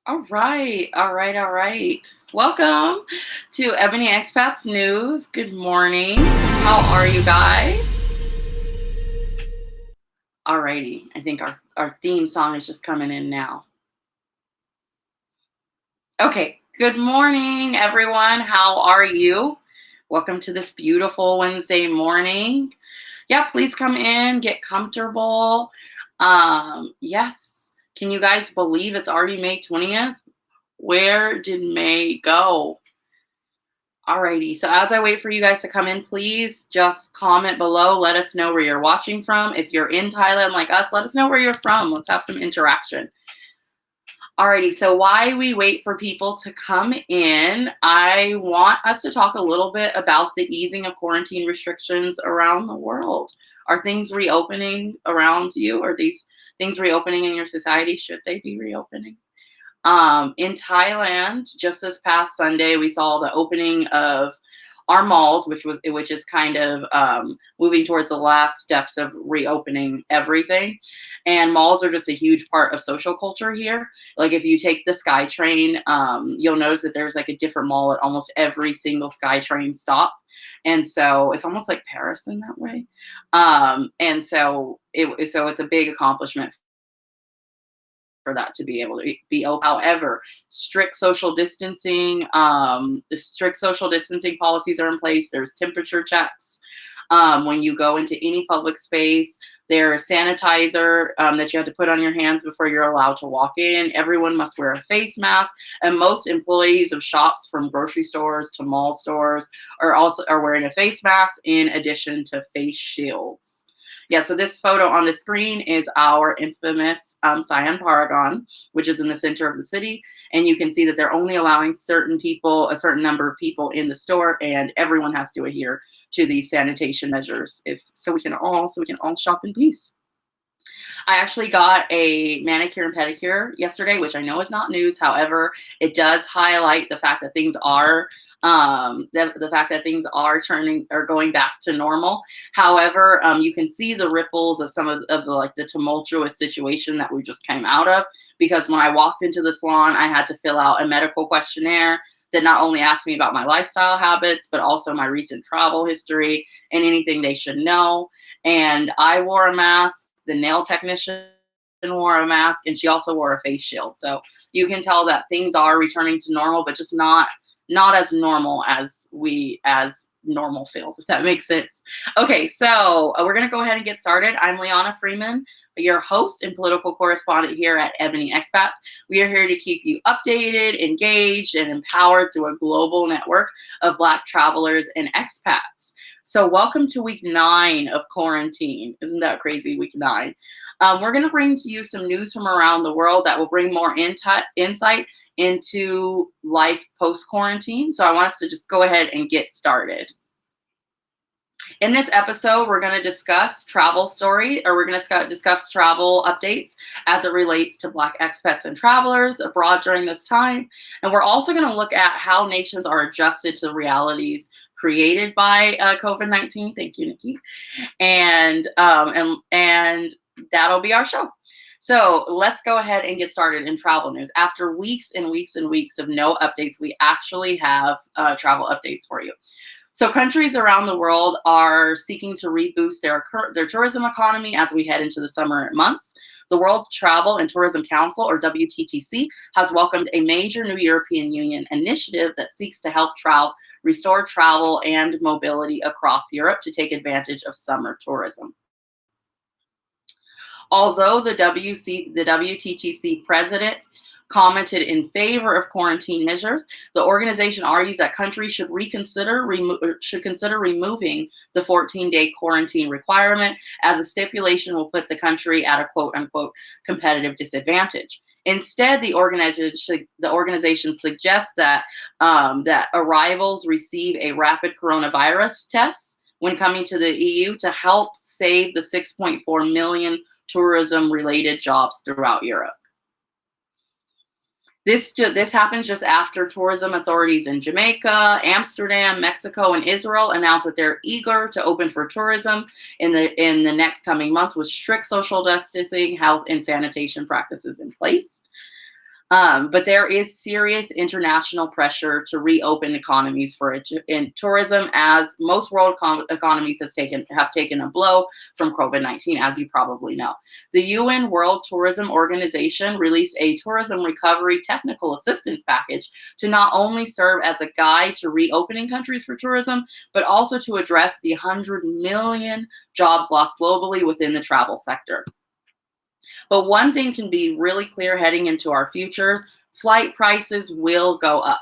All right, all right, all right. Welcome to Ebony Expats News. Good morning. How are you guys? Alrighty, I think our theme song is just coming in now. Okay, good morning, everyone. How are you? Welcome to this beautiful Wednesday morning. Yeah, please come in, get comfortable. Yes, can you guys believe it's already May 20th? Where did May go? Alrighty, so as I wait for you guys to come in, please just comment below. Let us know where you're watching from. If you're in Thailand like us, let us know where you're from. Let's have some interaction. Alrighty, so while we wait for people to come in, I want us to talk a little bit about the easing of quarantine restrictions around the world. Are things reopening around you? Are these things reopening in your society? Should they be reopening? In Thailand, just this past Sunday, we saw the opening of our malls, which is kind of moving towards the last steps of reopening everything. And malls are just a huge part of social culture here. Like if you take the SkyTrain, you'll notice that there's like a different mall at almost every single SkyTrain stop. And so it's almost like Paris in that way. And so it's a big accomplishment for that to be able to be open. However, the strict social distancing policies are in place. There's temperature checks when you go into any public space. There's sanitizer that you have to put on your hands before you're allowed to walk in. Everyone must wear a face mask, and most employees of shops from grocery stores to mall stores are wearing a face mask in addition to face shields. Yeah, so this photo on the screen is our infamous Siam Paragon, which is in the center of the city. And you can see that they're only allowing certain people, a certain number of people in the store, and everyone has to adhere to these sanitation measures so we can all shop in peace. I actually got a manicure and pedicure yesterday, which I know is not news. However, it does highlight the fact that things are the fact that things are going back to normal. However, you can see the ripples of some of the tumultuous situation that we just came out of, because when I walked into the salon, I had to fill out a medical questionnaire that not only asked me about my lifestyle habits, but also my recent travel history and anything they should know. And I wore a mask. The nail technician wore a mask, and she also wore a face shield. So you can tell that things are returning to normal, but just not as normal as normal feels, if that makes sense. Okay, so we're going to go ahead and get started. I'm Liana Freeman, your host and political correspondent here at Ebony Expats. We are here to keep you updated, engaged, and empowered through a global network of Black travelers and expats. So welcome to week 9 of quarantine. Isn't that crazy, week 9? We're going to bring to you some news from around the world that will bring more insight into life post-quarantine. So I want us to just go ahead and get started. In this episode, we're going to discuss travel updates as it relates to Black expats and travelers abroad during this time. And we're also going to look at how nations are adjusted to the realities created by COVID-19. Thank you, Nikki. And that'll be our show. So let's go ahead and get started in travel news. After weeks and weeks and weeks of no updates, we actually have travel updates for you. So countries around the world are seeking to reboost their tourism economy as we head into the summer months. The World Travel and Tourism Council, or WTTC, has welcomed a major new European Union initiative that seeks to help restore travel and mobility across Europe to take advantage of summer tourism. Although the WTTC president commented in favor of quarantine measures, the organization argues that countries should consider removing the 14-day quarantine requirement, as a stipulation will put the country at a quote-unquote competitive disadvantage. Instead, the organization suggests that arrivals receive a rapid coronavirus test when coming to the EU to help save the 6.4 million tourism-related jobs throughout Europe. This happens just after tourism authorities in Jamaica, Amsterdam, Mexico, and Israel announced that they're eager to open for tourism in the next coming months with strict social distancing, health, and sanitation practices in place. But there is serious international pressure to reopen economies in tourism, as most world economies have taken a blow from COVID-19, as you probably know. The UN World Tourism Organization released a tourism recovery technical assistance package to not only serve as a guide to reopening countries for tourism, but also to address the 100 million jobs lost globally within the travel sector. But one thing can be really clear heading into our future: flight prices will go up.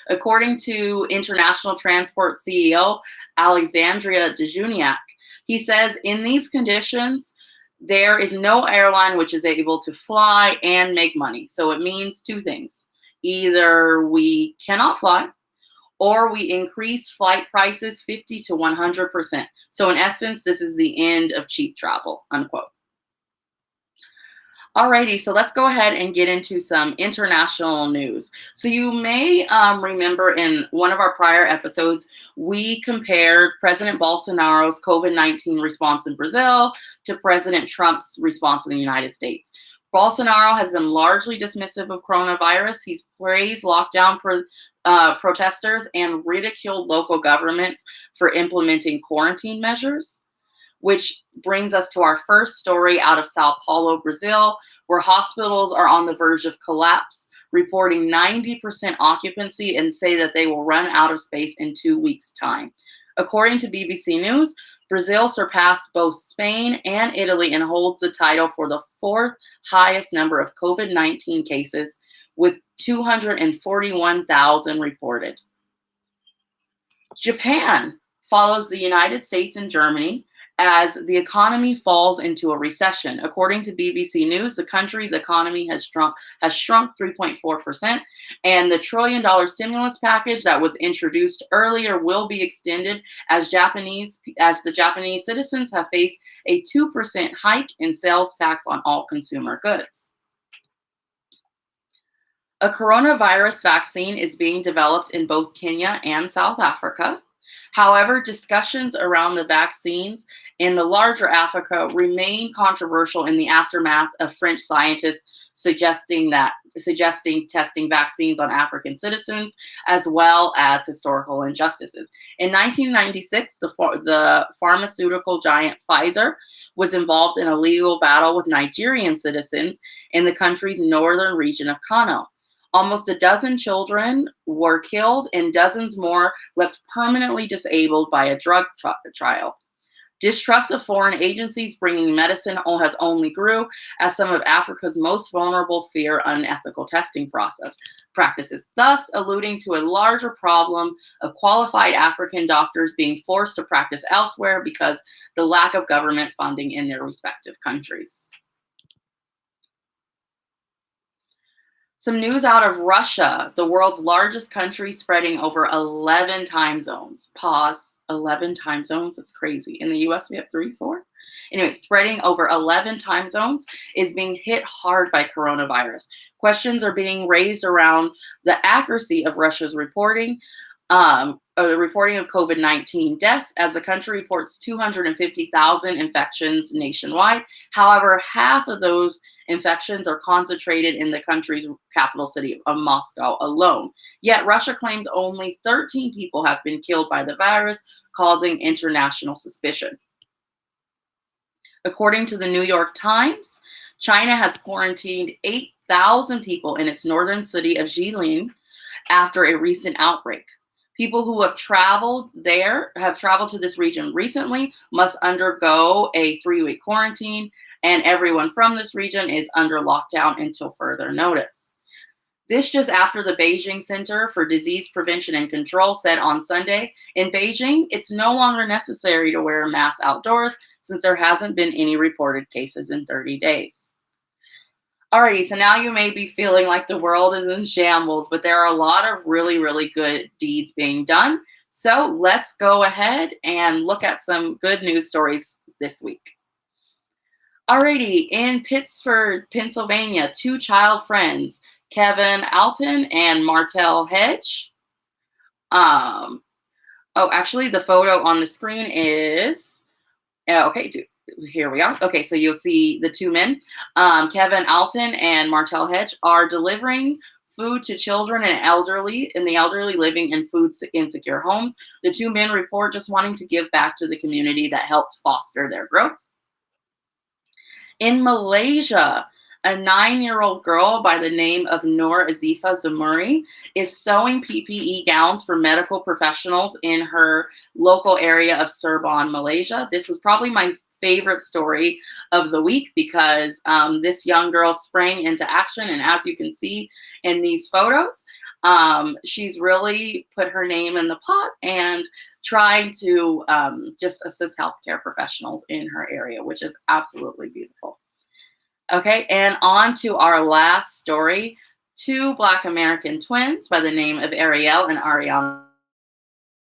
According to International Transport CEO Alexandria Dejuniak, he says in these conditions, there is no airline which is able to fly and make money. So it means two things. Either we cannot fly, or we increase flight prices 50 to 100%. So in essence, this is the end of cheap travel, unquote. Alrighty, so let's go ahead and get into some international news. So you may remember in one of our prior episodes, we compared President Bolsonaro's COVID-19 response in Brazil to President Trump's response in the United States. Bolsonaro has been largely dismissive of coronavirus. He's praised lockdown protesters and ridiculed local governments for implementing quarantine measures. Which brings us to our first story out of Sao Paulo, Brazil, where hospitals are on the verge of collapse, reporting 90% occupancy and say that they will run out of space in 2 weeks' time. According to BBC News, Brazil surpassed both Spain and Italy and holds the title for the fourth highest number of COVID-19 cases, with 241,000 reported. Japan follows the United States and Germany as the economy falls into a recession. According to BBC News, the country's economy has shrunk 3.4%, and the $1 trillion stimulus package that was introduced earlier will be extended as the Japanese citizens have faced a 2% hike in sales tax on all consumer goods. A coronavirus vaccine is being developed in both Kenya and South Africa. However, discussions around the vaccines in the larger Africa remain controversial in the aftermath of French scientists suggesting testing vaccines on African citizens, as well as historical injustices. In 1996, the pharmaceutical giant Pfizer was involved in a legal battle with Nigerian citizens in the country's northern region of Kano. Almost a dozen children were killed and dozens more left permanently disabled by a drug trial. Distrust of foreign agencies bringing medicine has only grew as some of Africa's most vulnerable fear unethical testing practices, thus alluding to a larger problem of qualified African doctors being forced to practice elsewhere because the lack of government funding in their respective countries. Some news out of Russia, the world's largest country, spreading over 11 time zones. Pause. 11 time zones? That's crazy. In the US, we have 3, 4? Anyway, spreading over 11 time zones is being hit hard by coronavirus. Questions are being raised around the accuracy of Russia's reporting, the reporting of COVID-19 deaths, as the country reports 250,000 infections nationwide. However, half of those infections are concentrated in the country's capital city of Moscow alone. Yet Russia claims only 13 people have been killed by the virus, causing international suspicion. According to the New York Times, China has quarantined 8,000 people in its northern city of Jilin after a recent outbreak. People who have traveled to this region recently must undergo a 3-week quarantine, and everyone from this region is under lockdown until further notice. This just after the Beijing Center for Disease Prevention and Control said on Sunday, in Beijing, it's no longer necessary to wear a mask outdoors since there hasn't been any reported cases in 30 days. Alrighty, so now you may be feeling like the world is in shambles, but there are a lot of really, really good deeds being done. So let's go ahead and look at some good news stories this week. Alrighty, in Pittsford, Pennsylvania, 2 child friends, Kevin Alton and Martell Hedge. Actually, the photo on the screen is, here we are. Okay, so you'll see the two men, Kevin Alton and Martel Hedge, are delivering food to children and the elderly living in food insecure homes. The two men report just wanting to give back to the community that helped foster their growth. In Malaysia, a 9-year-old girl by the name of Noor Azifa Zamuri is sewing PPE gowns for medical professionals in her local area of Cirebon, Malaysia. This was probably my favorite story of the week because this young girl sprang into action. And as you can see in these photos, she's really put her name in the pot and tried to just assist healthcare professionals in her area, which is absolutely beautiful. Okay, and on to our last story. Two Black American twins by the name of Ariel and Ariana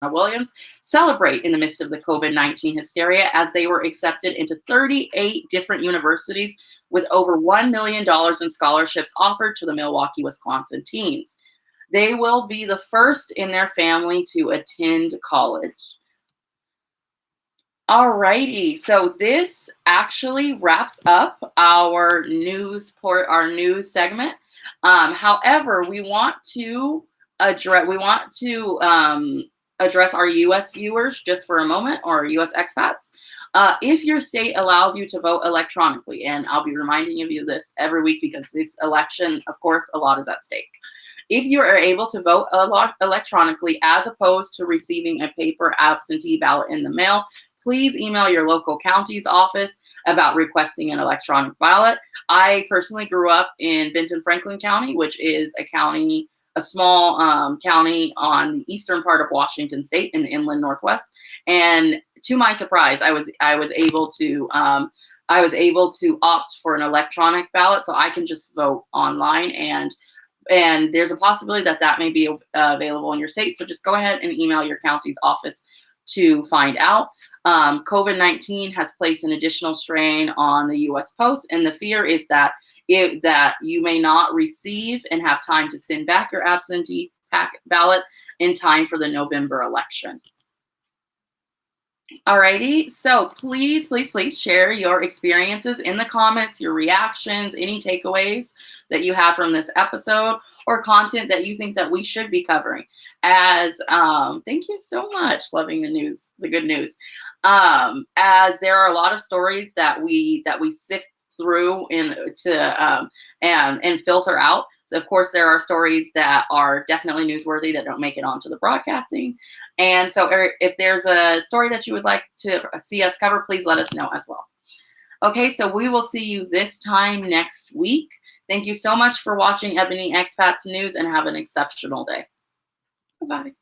Williams celebrate in the midst of the COVID-19 hysteria as they were accepted into 38 different universities with over $1 million in scholarships offered to the Milwaukee, Wisconsin teens. They will be the first in their family to attend college. Alrighty, so this actually wraps up our news segment. However, we want to address our U.S. viewers just for a moment, or U.S. expats. If your state allows you to vote electronically, and I'll be reminding you of this every week because this election, of course, a lot is at stake. If you are able to vote electronically as opposed to receiving a paper absentee ballot in the mail, please email your local county's office about requesting an electronic ballot. I personally grew up in Benton Franklin County, which is a small county on the eastern part of Washington State in the inland Northwest. And to my surprise, I was able to opt for an electronic ballot, so I can just vote online. And there's a possibility that may be available in your state. So just go ahead and email your county's office to find out. COVID-19 has placed an additional strain on the U.S. Post, and the fear is that you may not receive and have time to send back your absentee ballot in time for the November election. Alrighty, so please share your experiences in the comments, your reactions, any takeaways that you had from this episode, or content that you think that we should be covering. Thank you so much, loving the good news. As there are a lot of stories that we sift through and filter out. So of course there are stories that are definitely newsworthy that don't make it onto the broadcasting. And so if there's a story that you would like to see us cover, please let us know as well. Okay, so we will see you this time next week. Thank you so much for watching Ebony Expats News and have an exceptional day. Bye-bye.